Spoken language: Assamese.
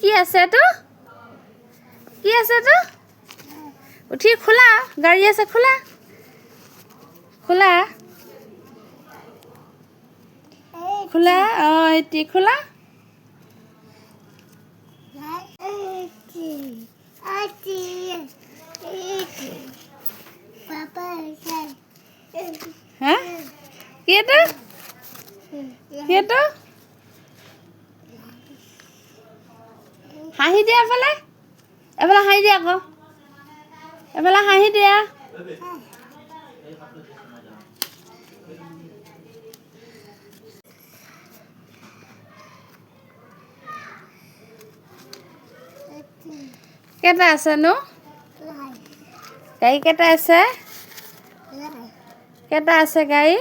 কি আছে এইটো কি আছে এইটো উঠি খোলা গাড়ী আছে খোলা খোলা খোলা এটি খোলা হা কি এটা কি এটা হাঁহি দিয়া এফালে এফালে হাঁহি দিয়া আকৌ এফালে হাঁহি দিয়া কেইটা আছে নো গাড়ী কেইটা আছে গাড়ী